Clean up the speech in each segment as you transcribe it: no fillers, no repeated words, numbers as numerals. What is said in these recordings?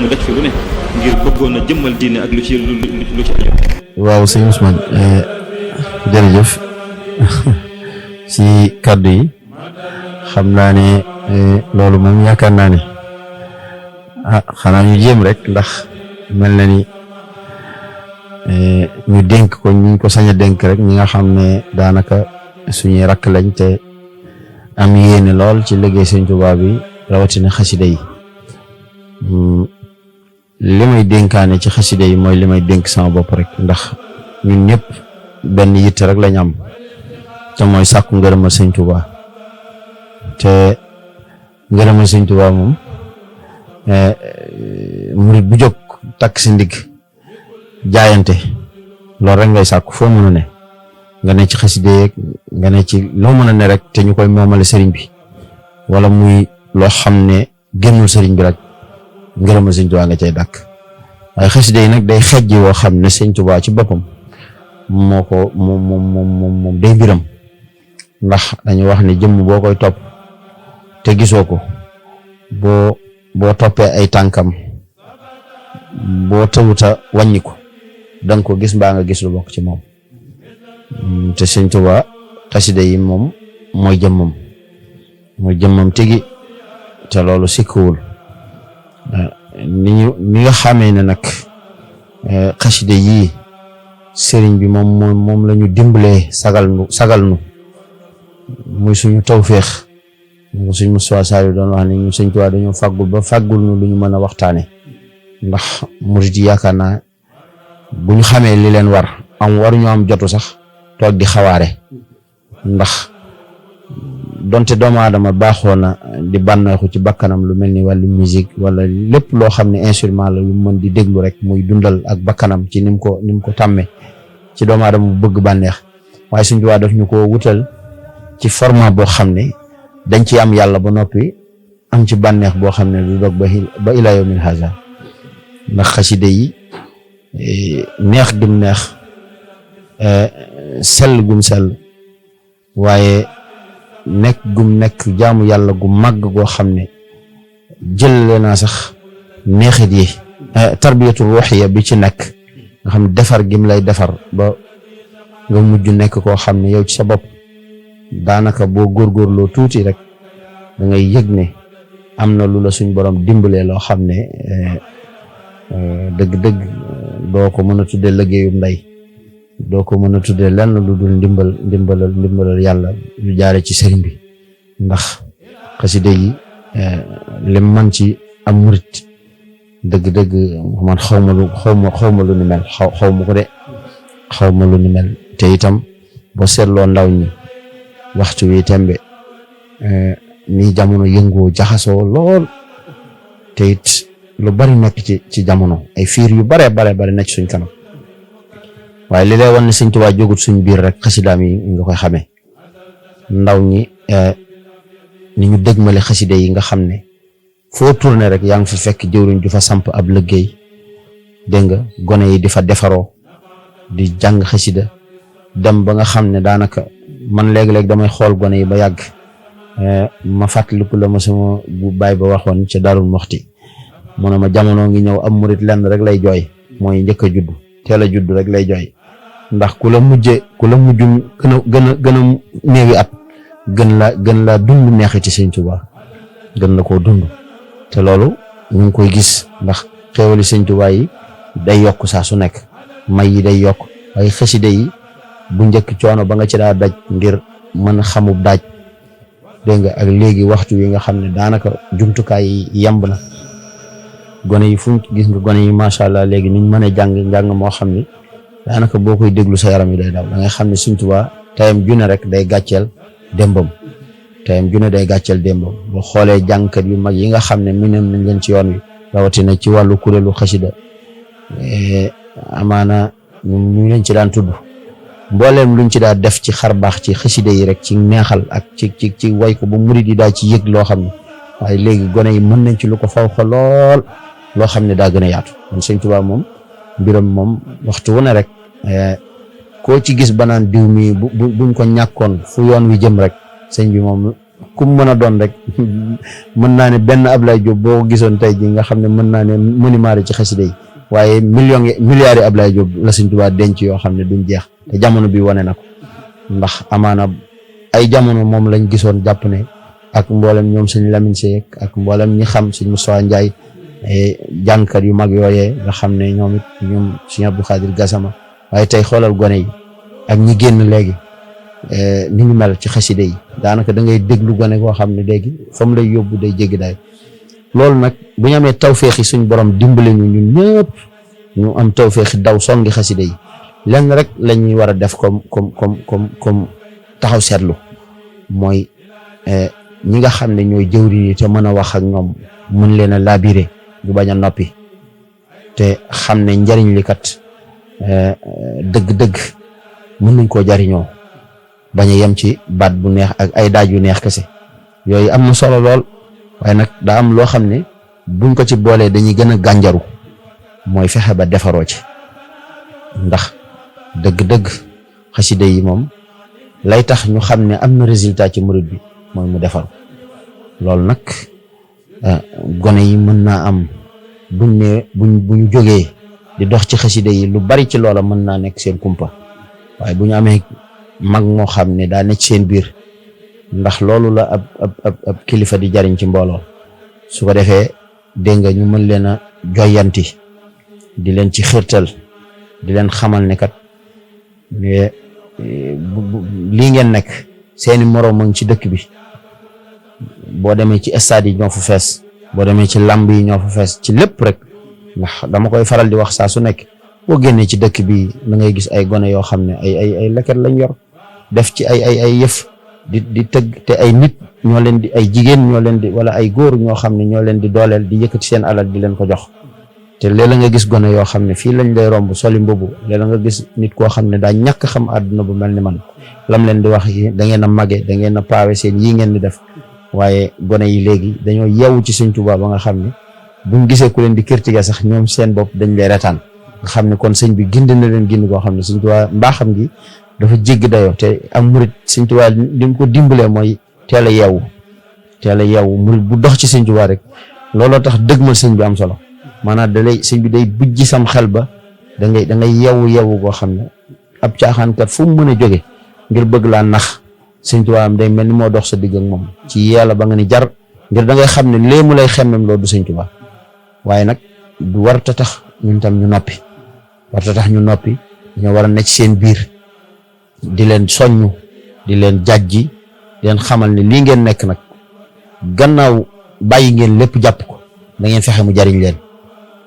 mu daj fi lu ne ngir bëggoon a jëmmal diine ak lu ci aju. waaw sëñ Ousmane jërëjëf ci kàddu yi xam naa ne loolu moom yaakaar naa ne xanaa ñu jéem rek ndax mel na ni ñu dénk ko ñu ko sañ a dénk rek ñi nga xam ne daanaka suñuy rakk lañ te am yéene lool ci liggéey Sëñ Tuubaa bi rawatina xasida yi li may dénkaane ci xasida yi mooy li may dénk sama bopp rek ndax ñun ñëpp benn yitte rek lañ am te mooy sàkku ngërëmal Sëñ Tuubaa te ngërëmal Sëñ Tuubaa moom murit bu jóg takk si ndigg jaayante loolu rek ngay sàkku foo mën a ne nga ne ci xasida yeeg nga ne ci loo mën a ne rek te ñu koy moomale sëriñ bi wala muy loo xam ne génnul sëriñ bi rek ngërëmal Sëñ Tuubaa nga cay dàkk waaye xasida yi nag day xejji woo xam ne Sëñ Tuubaa ci boppam moo ko moom day biram ndax dañu wax ne jëmm boo koy topp te gisoo ko boo toppee ay tànkam boo tawuta wàññi ko danga ko gis mbaa nga gis lu bokk ci moom te Sëñ Tuubaa xasida yi moom mooy jëmmam tigi te loolu sikkuwul ni nga xamee ne nag xasida yii sëriñ bi moom la ñu dimbalee sagal nu muy suñu tawféex ñu suñ Moussa Sall doon wax ne ñu Sëñ Tuubaa dañoo fàggul nu lu ñu mën a waxtaane ndax murit yi yaakaar naa bu ñu xamee li leen war waruñu am jotu sax toog di xawaare ndax donte doomu aadama baaxoo na di bànneexu ci bakkanam lu mel ni wàllu musique wala lépp loo xam ne instrument la yu mën di déglu rek muy dundal ak bakkanam ci ni mu ko tàmmee ci doomu aadama bu bëgg bànneex waaye Sëñ Tuubaa daf ñu ko wutal ci format boo xam ne dañ ci am yàlla ba noppi am ci bànneex boo xam ne du dog ba ila yawmil haza ndax xasida yi neex gum neex sell gum sell waaye nekk gum nekk jaamu yàlla gu màgg goo xam ne jëlale naa sax neexit yi tarbiyatu ruuxiya bi ci nekk nga xam ne defar gim lay defar ba nga mujj nekk koo xam ne yow ci sa bopp daanaka boo góorgóorloo tuuti rek da ngay yëg ne am na lu la suñ borom dimbalee loo xam ne dëgg-dëgg doo ko mën a tuddee liggéeyum ndey doo ko mën a tuddee lenn lu dul ndimbalal yàlla lu jaare ci sëriñ bi ndax xasida yi lim man ci am murit dëgg-dëgg man xawma lu ni mel xawma ko de xawma lu ni mel te itam boo seetloo ndaw ñi waxtu wi tembe ni jamono yëngoo jaxasoo lool te it lu bari nekk ci jamono ay fiir yu bare nekk suñ kanam waaye li lay wan ne Sëñ Tuubaa jógut suñ biir rek xasidaam yi nga koy xamee ndaw ñi ni ñu dëgmale xasida yi nga xam ne foo tourné rek yaa ngi fa fekk jëwriñ ju fa samp ab liggéey dégg nga gone yi di fa defaroo di jàng xasida dem ba nga xam ne daanaka man léeg-léeg damay xool gone yi ba yàgg ma fàttaliku la ma sama bu baay ba waxoon ca Daarul Muxti mu ne ma jamono ngi ñëw am murit lenn rek lay jooy mooy njëkk a juddu teel a juddu rek lay jooy ndax ku la mujj gën a néewi at gën laa dund neexiti Sëñ Tuubaa gën la koo dund te loolu ñu ngi koy gis ndax xéewali Sëñ Tuubaa yi day yokk saa su nekk may yi day yokk ay xasida yi bu njëkk coono ba nga ci daa daj ngir mën a xamub daaj dégg nga ak léegi waxtu wi nga xam ne daanaka jumtukaay yi yemb na gone yi fu gis nga gone yi macha allah léegi niñ mën a njàng moo xam ni daanaka boo koy déglu sa yaram yi day daw da ngay xam ne Sëñ Tuubaa tayam june rek day gàcceel démbam boo xoolee jàngkat yu mag yi nga xam ne minam nañ leen ci yoon wi rawatina ci wàllu kuréelu xasida amaana ñu leen ci daan tudd mbooleem luñ ci daa def ci xar baax ci xasida yi rek ci neexal ak ci way ko ba murid yi daa ci yëg loo xam ne waaye léegi gone yi mën nañ ci lu ko faw xa lool loo xam ne daa gën a yaatu kon Sëñ Tuubaa moom mbiram moom waxtu wu ne rek koo ci gis banaan diw mi buñ ko ñàkkoon fu yoon wi jëm rek sëñ bi moom ku mu mën a doon rek mën naa ne benn Ablaye Diop boo ko gisoon tey ji nga xam ne mën naa ne monument ci xasida yi waaye milliards yi Ablaye Diop la Sëñ Tuubaa denc yoo xam ne duñ jeex te jamono bi wane na ko ndax amaana ay jamono moom lañ gisoon jàpp ne ak mboolem ñoom Sëñ Lamine Seck ak mboolem ñi xam Sëñ Moustapha Ndiaye jàngkat yu mag yooyee nga xam ne ñoom it ñoom Sëñ Abdou Khadir Gassama waaye tey xoolal gone yi ak ñi génn léegi ni ñu mel ci xasida yi daanaka da ngay déglu gone koo xam ne léegi fa mu lay yóbbu day jéggi daay loolu nag bu ñu amee tawféexi suñ borom dimbale ñu ñun ñëpp ñu am tawféexi daw songi xasida yi lenn rek la ñuy war a def comme taxaw seetlu mooy ñi nga xam ne ñooy jëwriñ yi te mën a wax ak ñoom mën leen a labiré bu bañ a noppi te xam ne njariñ li kat dëgg-dëgg mën nañ koo jariñoo bañ a yem ci baat bu neex ak ay daaj yu neex kese yooyu am na solo lool waaye nag daa am loo xam ne buñ ko ci boolee dañuy gën a gànjaru mooy fexe ba defaroo ci ndax dëgg-dëgg xasida yi moom lay tax ñu xam ne am na résultat ci murid bi mooy mu defaru loolu nag gone yi mën naa am bu ñu jógee di dox ci xasida yi lu bari ci loola mën naa nekk seen kumpa waaye bu ñu amee mag moo xam ne daa nekk seen biir ndax loolu la ab kilifa di jariñ ci mbooloo su ko defee dégg nga ñu mën leen a joyanti di leen ci xirtal di leen xamal ne kat lii ngeen nekk seeni moroom a ngi ci dëkk bi boo demee ci stade yi ñoo fa fees boo demee ci lamb yi ñoo fa fees ci lépp rek ndax dama koy faral di wax saa su nekk boo génnee ci dëkk bi da ngay gis ay gone yoo xam ne ay leket lañ yor def ci ay yëf di tëgg te ay nit ñoo leen di ay jigéen ñoo leen di wala ay góor ñoo xam ne ñoo leen di dooleel di yëkkati seen alal di leen ko jox te léeg-la nga gis gone yoo xam ne fii lañ lay romb soli mbubu léeg-la nga gis nit koo xam ne daa ñàkk xam àdduna bu mel ni man lam leen di wax yi da ngeen a mage da ngeen a paawe seen yii ngeen di def waaye gone yi léegi dañoo yeewu ci Sëñ Tuubaa ba nga xam ne buñ gisee ku leen di critiquer sax ñoom seen bopp dañ lay retaan nga xam ne kon sëñ bi gindi na leen gindi koo xam ne Sëñ Tuubaa mbaaxam gi dafa jéggi dayoo te am murit Sëñ Tuubaa li mu ko dimbalee mooy teel a yeewu murit bu dox ci Sëñ Tuubaa rek looloo tax dëgmal sëñ bi am solo maanaam sëñ bi day bujji sam xel ba da ngay yeewu koo xam ne ab caaxaankat fu mu mën a jóge ngir bëgg laa nax Sëñ Tuubaa am day mel ni moo dox sa digg ak moom ci yàlla ba nga ni jar ngir da ngay xam ne lee mu lay xemmem loolu du Sëñ Tuubaa waaye nag du warta tax ñun tam ñu noppi dañoo war a nekk seen biir di leen soññu di leen jàjji di leen xamal ne lii ngeen nekk nag gannaaw bàyyi ngeen lépp jàpp ko da ngeen fexe mu jariñ leen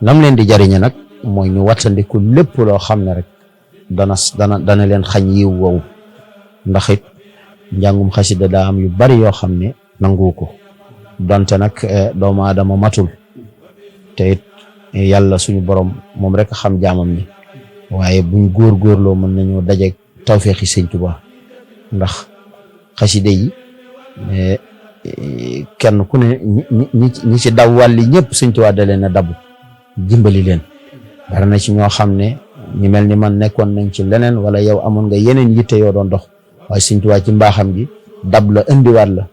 nam leen di jariñe nag mooy ñu wattandiku lépp loo xam ne rek dana leen xañ yiw woowu ndax it njàngum xasida daa am yu bari yoo xam ne nangu ko donte nag doomu aadama matul te it yàlla suñu borom moom rek xam jaamam ni waaye buñ góorgóorloo mën nañoo dajeek tawfeexi Sëñ Tuubaa ndax xasida yi kenn ku ne ñi ci daw wàlli ñëpp Sëñ Tuubaa da leen a dabu dimbali leen bari na ci ñoo xam ne ñu mel ni man nekkoon nañ ci leneen wala yow amoon nga yeneen yitte yoo doon dox waaye Sëñ Tuubaa ci mbaaxam gi dab la indiwaat la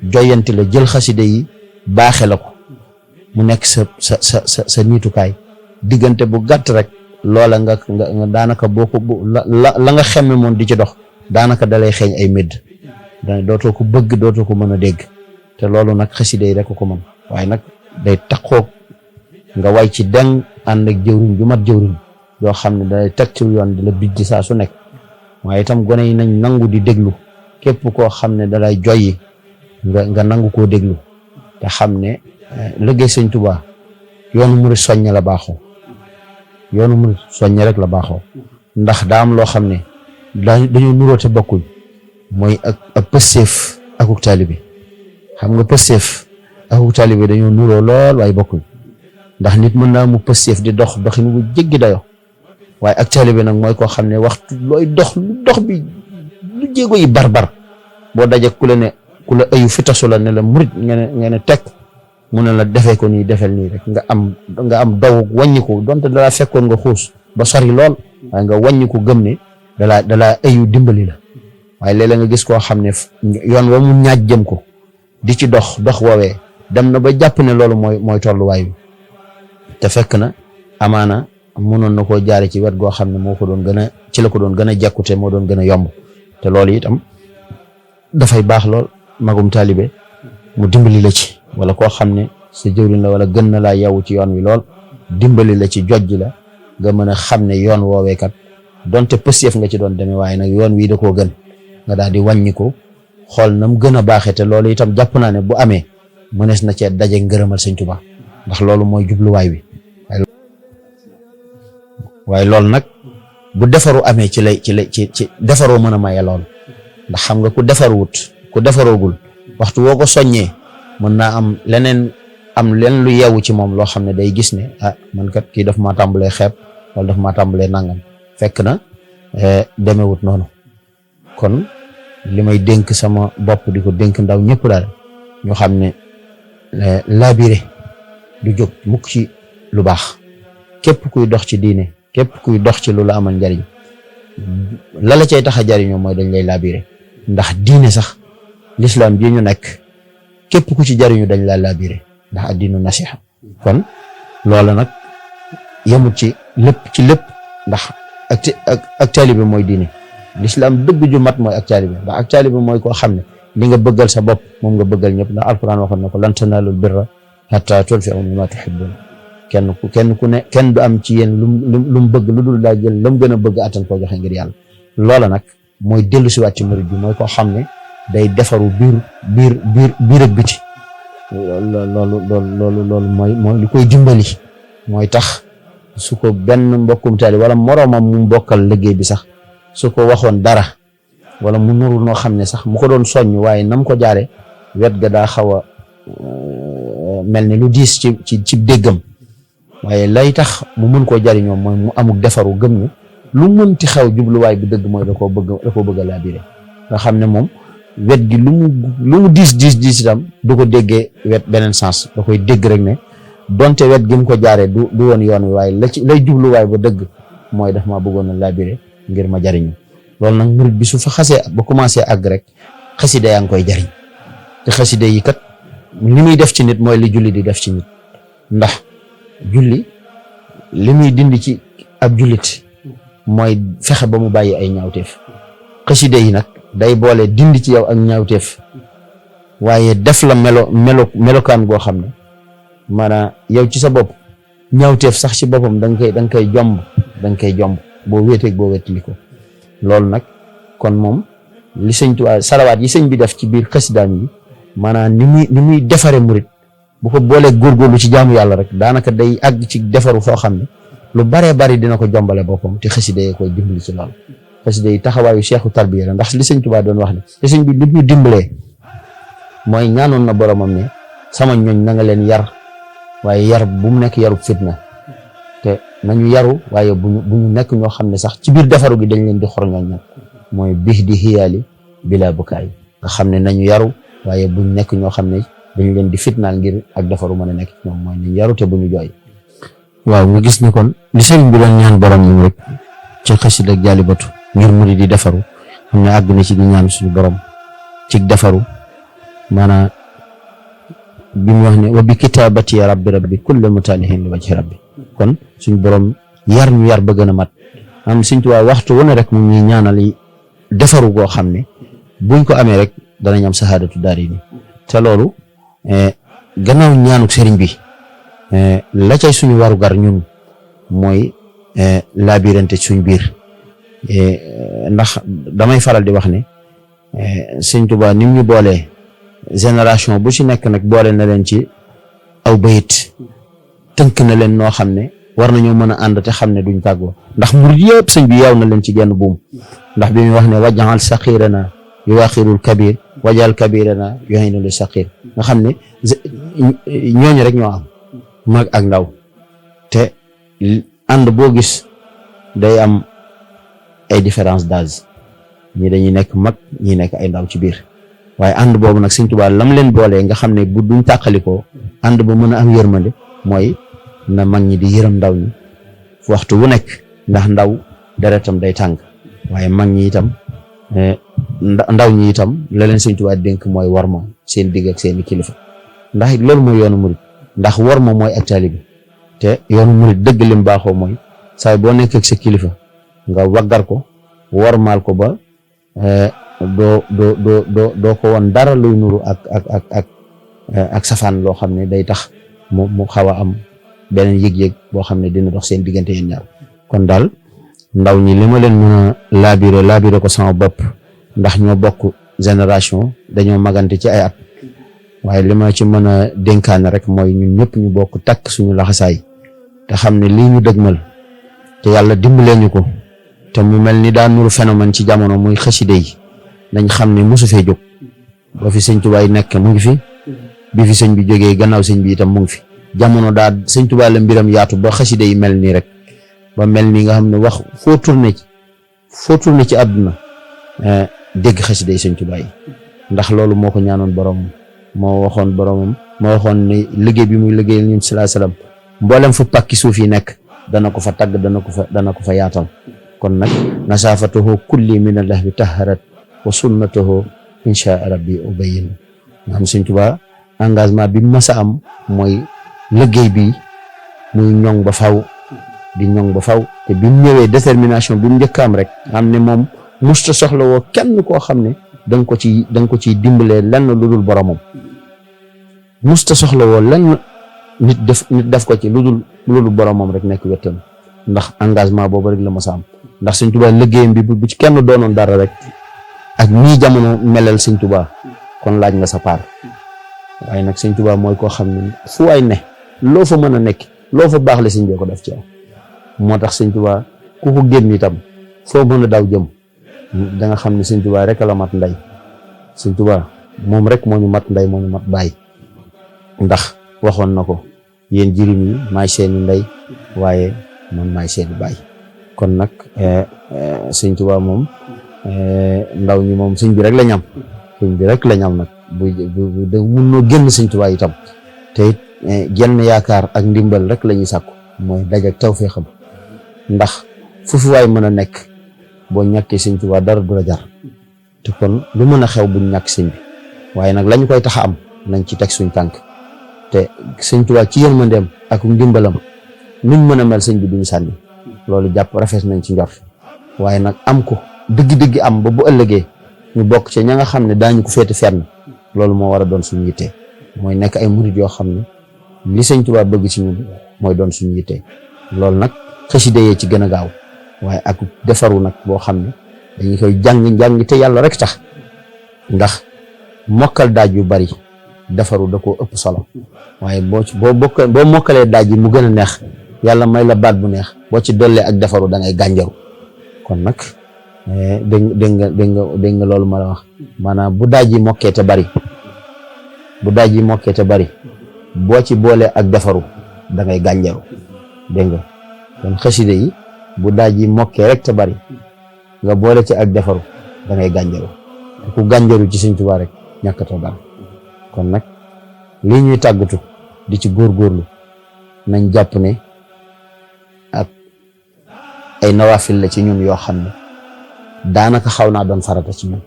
joyanti la jël xasida yi baaxe la ko mu nekk sa niitukaay diggante bu gàtt rek loola nga daanaka boo ko la nga xemme moon di ci dox daanaka dalay xeeñ ay médd dootoo ko bëgg dootoo ko mën a dégg te loolu nag xasida yi rek ko mën waaye nag day taxoo nga way ci deng ànd ak jëwriñ ju mat jëwriñ yoo xam ne dalay teg ci yoon di la bijji saa su nekk waaye itam gone yi nañ nangu di déglu képp koo xam ne dalay joyyi nga nangu koo déglu te xam ne liggéey Sëñ Tuubaa yoonu murid soññe la baaxoo yoonu murid soññe rek la baaxoo ndax daa am loo xam ne dañoo nuróote bokkuñ mooy ak pëstéef akuk taalibe xam nga pëstéef akuk taalibe dañoo nuróo lool waaye bokkuñ ndax nit mën naa mu pëstéef di dox doxin wu jéggi dayo waaye ak taalibe nag mooy koo xam ne waxtu looy dox lu dox bi lu jéego yi barbar boo daje ku la ayu fi tasu la ne la murid ngeen ne tekk mu ne la defee ko nii defel nii rek nga am daw wàññiku donte dalaa fekkoon nga xuus ba sori lool waaye nga wàññiku gëm ne dalaa ayu dimbali la waaye léeg-léeg nga gis koo xam ne yoon wa mu ñaaj jëm ko di ci dox woowee dem na ba jàpp ne loolu mooy tolluwaay bi te fekk na amaana mënoon na koo jaare ci wet goo xam ne moo ko doon gën a ci la ko doon gën a jekkute moo doon gën a yomb te loolu itam dafay baax lool magum taalibe mu dimbali la ci wala koo xam ne sa jëwriñ la wala gën na laa yeewu ci yoon wi lool dimbali la ci jojj la nga mën a xam ne yoon woowee kat donte pësiyëf nga ci doon demee waaye nag yoon wii da koo gën nga daal di wàññi ko xool na mu gën a baaxee te loolu itam jàpp naa ne bu amee mënees na cee daje ngërëmal Sëñ Tuubaa ndax loolu mooy jubluwaay wi waaye loolu nag bu defaru amee ci defaroo mën a maye lool ndax xam nga ku defaroogul waxtu woo ko soññee mën naa am leneen lu yeewu ci moom loo xam ne day gis ne man kat kii daf maa tàmbalee xeeb wala daf maa tàmbalee nangam fekk na demewut noonu kon li may dénk sama bopp di ko dénk ndaw ñëpp daal ñu xam ne labiré du jóg mukk ci lu baax képp kuy dox ci diine képp kuy dox ci lu la amal njariñ la cay tax a jariñoo mooy dañ lay labiré ndax diine sax l'islam ji ñu nekk képp ku ci jariñu dañ laa labiré ndax addinu nasiha kon loola nag yemut ci lépp ndax ak taalibe mooy diine l'islam dëgg ju mat mooy ak taalibe ndax ak taalibe mooy koo xam ne li nga bëggal sa bopp moom nga bëggal ñëpp ndax alquran waxoon na ko lan tanaalul birra hatta tunfiqu mimma tuhibbun kenn ku ne kenn du am ci yéen lu mu bëgg lu dul daa jël la mu gën a bëgg attan koo joxe ngir yàlla loola nag mooy dellu si waat ci murid bi mooy koo xam ne day defaru biir ak biti loolu mooy li koy dimbali mooy tax su ko benn mbokkum taali wala moroomam mu bokkal liggéey bi sax su ko waxoon dara wala mu nuru noo xam ne sax mu ko doon soññ waaye nam ko jaare wet ga daa xaw a mel ni lu diis ci déggam waaye lay tax mu mën koo jariñoo mooy mu amuk defaru gëm ne lu mënti xew jubluwaay bi dëgg mooy da koo bëgg a labiré nga xam ne moom wet gi lu mu diis itam du ko déggee wet beneen sens da koy dégg rek ne donte wet gi mu ko jaaree du woon yoon wi waaye lay jubluwaay ba dëgg mooy daf maa bëggoon a labiré ngir ma jariñu loolu nag murid bi su fa xasee ba commencé àgg rek xaside yaa ngi koy jariñ te xaside yi kat li muy def ci nit mooy li julli di def ci nit ndax julli li muy dindi ci ab jullit mooy fexe ba mu bàyyi ay ñaawteef xaside yi nag day boole dindi ci yow ak ñaawteef waaye def la melokaan goo xam ne maanaam yow ci sa bopp ñaawteef sax ci boppam da nga koy jomb boo wéeteeg boo wéetali ko loolu nag kon moom li Sëñ Tuubaa salawaat yi sëñ bi def ci biir xasidaam yi maanaam ni muy defare murit bu ko boolee góorgóorlu ci jaamu yàlla rek daanaka day àgg ci defaru foo xam ne lu baree bari dina ko jombale boppam te xasida yi koy dimbali ci loolu xasida yi taxawaayu seexu tarbiya la ndax li Sëñ Tuubaa doon wax ne te sëñ bi li ñu dimbalee mooy ñaanoon na boromam ne sama ñooñ na nga leen yar waaye yar bu mu nekk yarub fitna te nañu yaru waaye bu ñu nekk ñoo xam ne sax ci biir defaru gi dañ leen di xorñooñ nag mooy biix di xiyaali bila bukaay nga xam ne nañu yaru waaye bu ñu nekk ñoo xam ne dañ leen di fitnaal ngir ak defaru mën a nekk ci ñoom mooy nañ yaru te bu ñu jooy waaw nga gis ne kon li sëriñ bi doon ñaan borom ñu rek ci xasida ak jaalibatu ngir mu di defaru xam ne àgg na ci di ñaan suñu borom ci defaru maanaam bi mu wax ne wa bi kitaabati ya rabbi kullu mutaalihin li wajhi rabbi kon suñu borom yar ñu yar ba gën a mat am Sëñ Tuubaa waxtu wu ne rek mu ngi ñaanal defaru goo xam ne buñ ko amee rek danañ am sahaadatu daarayni te loolu gannaaw ñaanuk sëriñ bi la cay suñu waru gar ñun mooy laabirante suñ biir ndax damay faral di wax ne Sëñ Tuubaa nim ñu boolee génération bu ci nekk nag boole na leen ci aw bayit tënk na leen noo xam ne war nañoo mën a ànd te xam ne duñ tàggoo ndax murid yëpp sëñ bi yeew na leen ci genn buum ndax bi muy wax ne wajjal saqirana yuwaqirul kabir wajal kabirana yuhinu li saqir nga xam ne ñooñu rek ñoo am mag ak ndaw te ànd boo gis day am ay différence d'âge ñi dañuy nekk mag ñi nekk ay ndaw ci biir waaye ànd boobu nag Sëñ Tuubaa lam leen boolee nga xam ne bu duñ tàqalikoo ànd ba mën a am yërmande mooy na mag ñi di yërëm ndaw ñi waxtu wu nekk ndax ndaw deretam day tàng waaye mag ñi itam ndaw ñi itam la leen Sëñ Tuubaa dénk mooy warma seen digg ak seeni kilifa ndax it loolu mooy yoonu murit ndax warma mooy ak taalibe te yoonu murit dëgg lim baaxoo mooy saa boo nekk ak sa kilifa nga waggar ko warmaal ko ba doo ko woon dara luy nuru ak safaan loo xam ne day tax mu xaw a am beneen yëg-yëg boo xam ne dina dox seen diggante yéen ñaar kon daal ndaw ñi li ma leen mën a laabiré ko sama bopp ndax ñoo bokk génération dañoo magante ci ay at waaye li ma ci mën a dénkaane rek mooy ñun ñëpp ñu bokk takk suñu laxasaay te xam ne lii ñu dëgmal te yàlla dimbalee ñu ko te mu mel ni daa nuru phénomène ci jamono muy xaside yi nañ xam ne mosu fee jóg ba fi Sëñ Tuubaa nekk mu ngi fi bi fi sëñ bi jógee gannaaw sëñ bi itam mu ngi fi jamono daa Sëñ Tuubaa la mbiram yaatu ba xaside yi mel nii rek ba mel nii nga xam ne wax foo tourné ci àdduna dégg xaside yi Sëñ Tuubaa yi ndax loolu moo ko ñaanoon boromam moo waxoon ne liggéey bi muy liggéeyal ñun sallallahu alayhi wasallam mboolem fu pàkki suuf yi nekk dana ko fa tagg dana ko fa yaatal kon nag nasaafatuhu kulli min allah bi taharat wa sunnatuhu insha rabbi ubayyin nga xam Sëñ Tuubaa engagement bi mas a am mooy liggéey bi muy ñoŋ ba faw di ñoŋ ba faw te bi mu ñëwee détermination bi mu njëkkaam rek am ne moom musta soxla woo kenn koo xam ne da nga ko ciy dimbalee lenn lu dul boromam musta soxla woo lenn nit def ko ci lu dul boromam rek nekk wettam ndax engagement boobu rek la mas a am ndax Sëñ Tuubaa liggéeyam bi bu ci kenn doonoon dara rek ak nii jamono melal Sëñ Tuubaa kon laaj nga sa paar waaye nag Sëñ Tuubaa mooy koo xam ne fu waay ne loo fa mën a nekk loo fa baax le sëñ bi ko def ci yow moo tax Sëñ Tuubaa ku ko génn itam foo mën a daw jëm da nga xam ne Sëñ Tuubaa rek la mat ndey Sëñ Tuubaa moom rek moo ñu mat ndey moo ñu mat baay ndax waxoon na ko yéen jirim yi maay seeni ndey waaye man maay seeni baay kon nag Sëñ Tuubaa moom ndaw ñi moom sëñ bi rek la ñam nag bu mun noo génn Sëñ Tuubaa itam te it genn yaakaar ak ndimbal rek la ñuy sàkku mooy dajak tawfeexam ndax fu fi waay mën a nekk boo ñàkkee Sëñ Tuubaa dara du la jar te kon lu mën a xew buñ ñàkk sëñ bi waaye nag lañu koy tax a am nañ ci teg suñ tànk te Sëñ Tuubaa ci yërmandeem ak ndimbalam nuñ mën a mel sëñ bi duñu sànni loolu jàpp rafet nañ ci njort waaye nag am ko dëgg-dëgg am ba bu ëllëgee ñu bokk ci ña nga xam ne daañu ko féete fenn loolu moo war a doon suñu yittee mooy nekk ay murit yoo xam ne li Sëñ Tuubaa bëgg ci ñun mooy doon suñu yittee loolu nag xasida yee ci gën a gaaw waaye ak defaru nag boo xam ne dañu koy jàng te yàlla rek tax ndax mokkal daaj yu bari defaru da koo ëpp solo waaye boo mokkalee daaj yi mu gën a neex yàlla may la baat bu neex boo ci dollee ak defaru da ngay gànjaru kon nag dégg nga loolu ma la wax maanaam bu daaj yi mokkee te bari boo ci boolee ak defaru da ngay gànjaru dégg nga kon xasida yi bu daaj yi mokkee rek te bari nga boole ci ak defaru da ngay gànjaru te ku gànjaru ci Sëñ Tuubaa rek ñàkkatoo dara kon nag lii ñuy tàggatu di ci góorgóorlu nañ jàpp ne ak ay nawaafil la ci ñun yoo xam ne daanaka xaw naa doon farata ci ñun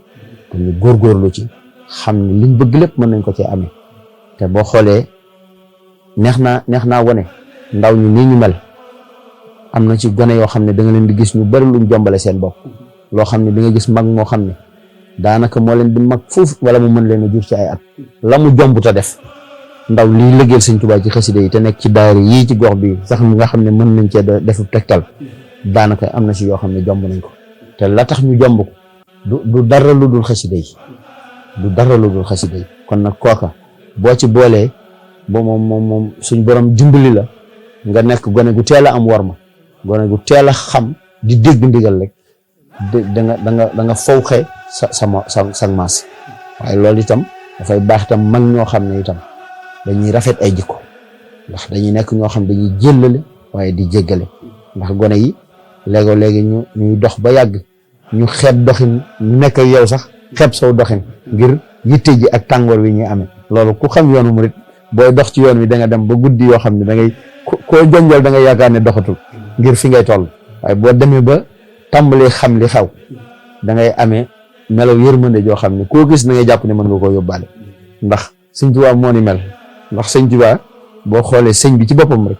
kon ñu góorgóorlu ci xam ne liñ bëgg lépp mën nañ ko cee amee te boo xoolee neex naa wone ndaw ñi nii ñu mel am na ci gone yoo xam ne da nga leen di gis ñu bari luñ jombale seen bopp loo xam ne di nga gis mag moo xam ne daanaka moo leen di mag foofu wala mu mën leen a jur ci ay at la mu jomb ta def ndaw lii liggéeyal Sëñ Tuubaa ci xasida yi te nekk ci daara yii ci gox bi sax nga xam ne mën nañ cee defu tegtal daanaka am na si yoo xam ne jomb nañ ko te la tax ñu jomb ko du dara lu dul xasida yi kon nag kooka boo ci boolee ba moom suñ borom dimbali la nga nekk gone gu teel a am worma gone gu teel a xam di dégg ndigal rek da nga fawxe sa maas waaye loolu itam dafay baax itam mag ñoo xam ne itam dañuy rafet ay jikko ndax dañuy nekk ñoo xam dañuy jëllale waaye di jéggale ndax gone yi léegi ñuy dox ba yàgg ñu xeeb doxin ñu nekk ak yow sax xeeb saw doxin ngir yitte ji ak tàngoor wi ñuy amee loolu ku xam yoonu murit booy dox ci yoon wi da nga dem ba guddi yoo xam ne da ngay koo jonjal da nga yaakaar ne doxatul ngir fi ngay toll waaye boo demee ba tàmbalee xam li xew da ngay amee melaw yërmande joo xam ne koo gis na ngay jàpp ne mën nga koo yóbbaale ndax sëñ Tuubaa moo ni mel ndax sëñ Tuubaa boo xoolee sëñ bi ci boppam rek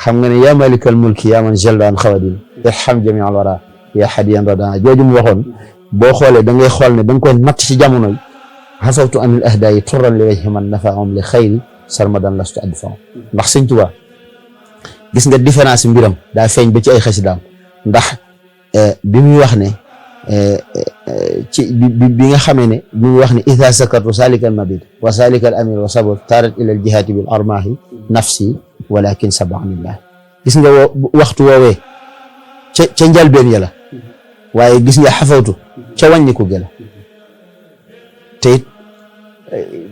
xam nga ne yaa malikal mulki yaa man jaldaan xawadin irham jami al wara yaa hadiyan rada jooju mu waxoon boo xoolee da ngay xool ne da nga koy natt ci jamono yi xasawtu anil ahdayi turran li wajhi man nafaahum li xayri sarmadan lastu adfa'u ndax sëñ Tuubaa gis nga différence mbiram daa feeñ ba ci ay xasidaam ndax bi muy wax ne ci bi nga xamee ne bi muy wax ne idha sakartu salikal mabid wa salikal amir wa sabr tarat ila al jihati bil armahi nafsi walakin sabanillah gis nga waxtu woowee ca njalbeen ya la waaye gis nga xafawtu ca wàññiku gi la te it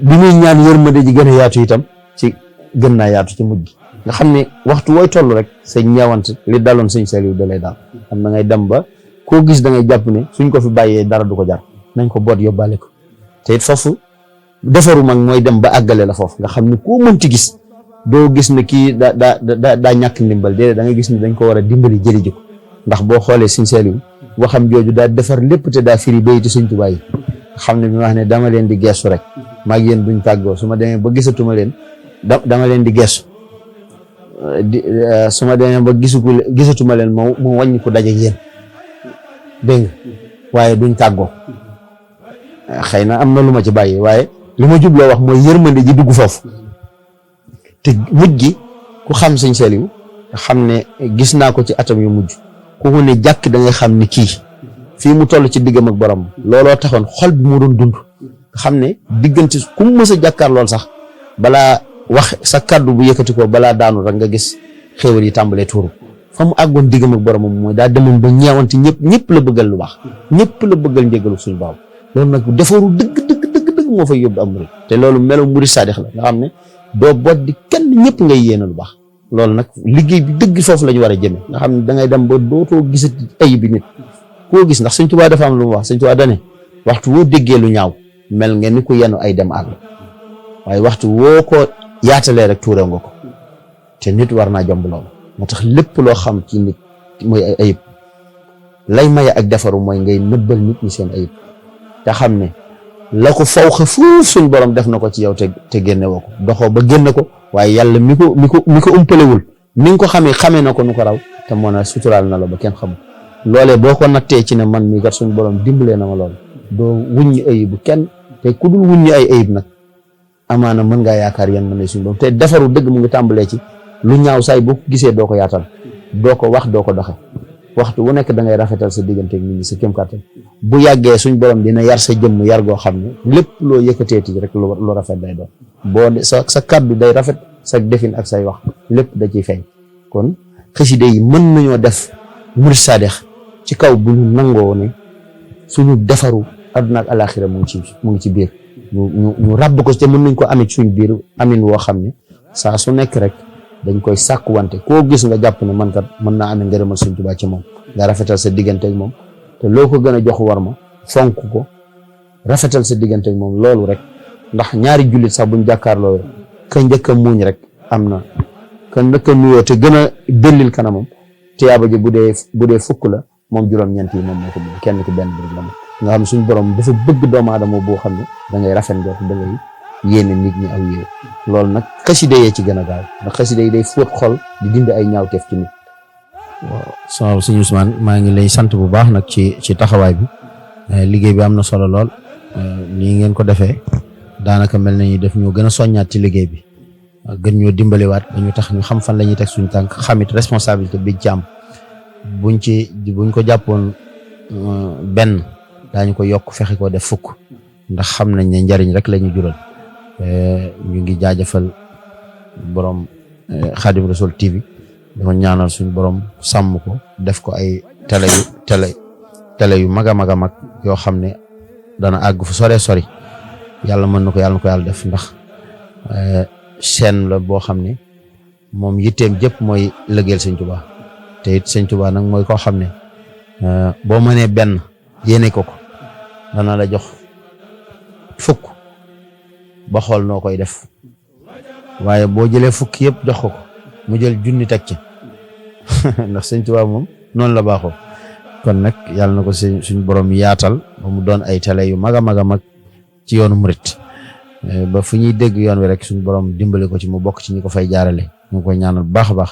bi muy ñaan yërmande ji gën a yaatu itam ci gën naa yaatu ci mujj nga xam ne waxtu wooy toll rek sa ñeewant li daloon sëñ Saliou da lay daal xam na ngay dem ba koo gis da ngay jàpp ne suñ ko fi bàyyee dara du ko jar nañ ko boot yóbbaale ko te it foofu defaru mag mooy dem ba àggale la foofu nga xam ne koo mënti gis doo gis ne kii daa ñàkk ndimbal déedéet da ngay gis ne dañ ko war a dimbali jëli ji ko ndax boo xoolee sëñ Saliou waxam jooju daa defar lépp te daa firi bayti sëñ Tuubaa yi xam ne bi wax ne dama leen di geesu rek maag yéen duñ tàggoo su ma demee ba gisatuma leen dama leen di geesu su ma demee ba gisatuma leen mu wàññi ko daje yéen dégg nga waaye duñ tàggoo xëy na am na lu ma ci bàyyi waaye li ma jubloo wax mooy yërmande ji dugg foofu te mujj gi ku xam sëñ Saliou xam ne gis naa ko ci atam yu mujj ku ko ne jàkk da ngay xam ni kii fii mu toll ci diggam ak borom looloo taxoon xol bi mu doon dund xam ne diggante ku mu mës a jàkkaar lool sax balaa wax sa kaddu bu yëkkati ko balaa daanu rek nga gis xéewal yi tàmbalee tuuru fa mu àggoon diggam ak boromam mooy daa demoon ba ñeewante ñëpp la bëggal lu baax ñëpp la bëggal njëgalu suñu baaw loolu nag defaru dëgg moo fay yóbbu am murid te loolu melo murid saadix la nga xam ne doo boot di kenn ñëpp ngay yéene lu baax loolu nag liggéey bi dëgg foofu la ñu war a jëme nga xam ne da ngay dem ba dootoo gisati ayib bi nit koo gis ndax sëñ Tuubaa dafa am lu mu wax sëñ Tuubaa dane waxtu woo déggee lu ñaaw mel nga ni ko yenu ay dem àll waaye waxtu woo ko yaatalee rek tuuree nga ko te nit war naa jomb loolu moo tax lépp loo xam ci nit mooy ay ayib lay maye ak defaru mooy ngay nëbbal nit ñi seen ayib te xam ne la ko faw xe fuuf suñ borom def na ko ci yow te génne woo ko doxoo ba génne ko waaye yàlla mi ko umpalewul ni nga ko xamee na ko nu ko raw te moo na suturaal na la ba kenn xamul loolee boo ko nattee ci ne man mii kat suñ borom dimbalee na ma loolu doo wuññi ayibu kenn te ku dul wuññi ay ayib nag amaana mën ngaa yaakaar yan mën lay suñ borom te defaru dëgg mu ngi tàmbalee ci lu ñaaw saay boo ko gisee doo ko yaatal doo ko wax doo ko doxe waxtu wu nekk da ngay rafetal sa digganteeg nit ñi sa kéem kàttan bu yàggee suñ borom dina yar sa jëmm yar goo xam ne lépp loo yëkkateeti rek lu rafet day doon boo sa kaddu day rafet sa defin ak say wax lépp da ciy feeñ kon xasida yi mën nañoo def murid saadix ci kaw bu ñu nangoo ne suñu defaru àdduna ak alaxira mu ngi ci biir ñu ràbb ko te mën nañ ko amee ci suñ biir amin woo xam ne saa su nekk rek dañ koy sàkku wante koo gis nga jàpp ne man kat mën naa amee ngërëmal Sëñ Tuubaa ci moom nga rafetal sa diggante ak moom te loo ko gën a jox war ma fonk ko rafetal sa diggante ak moom loolu rek ndax ñaari jullit sax buñ jàkkaarloo ka njëkk a muuñ rek am na ka njëkk a nuyoo te gën a bellil kanamam tiyaaba ji bu dee fukk la moom juróom-ñeent yi moom moo ko bëgg kenn ki benn bi la nga xam ne suñ borom dafa bëgg doomu aadama boo xam ne da ngay rafet njort da ngay yéene nit ñi aw yéene loolu nag xasida yee ci gën a gaaw ndax xasida yi day fóot xol di dindi ay ñaawteef ci nit. waaw sama sëñ Ousmane maa ngi lay sant bu baax nag ci taxawaay bi liggéey bi am na solo lool nii ngeen ko defee daanaka mel nañu def ñoo gën a soññaat ci liggéey bi gën ñoo dimbaliwaat dañu tax ñu xam fan la ñuy teg suñu tànk xamit responsabilité bi ci am buñ ko jàppoon benn daañu ko yokk fexe ko def fukk ndax xam nañ ne njariñ rek la ñu jural ñu ngi jaajëfal borom Xaadim Rasul TV dafa ñaanal suñu borom sàmm ko def ko ay télé yu mag a mag a mag yoo xam ne dana àgg fu sori yàlla mën na ko yàlla def ndax chaîne la boo xam ne moom yitteem jëpp mooy liggéeyal Sëñ Tuubaa te it Sëñ Tuubaa nag mooy koo xam ne boo mënee benn yéene ko dana la jox fukk ba xool noo koy def waaye boo jëlee fukk yëpp jox ko mu jël junni teg ci ndax Sëñ Tuubaa moom noonu la baaxoo kon nag yàlla na ko suñ borom yaatal ba mu doon ay télé yu mag a mag ci yoonu murit ba fu ñuy dégg yoon wi rek suñu borom dimbali ko ci mu bokk ci ñi ko fay jaarale ñu ngi koy ñaanal bu baax a baax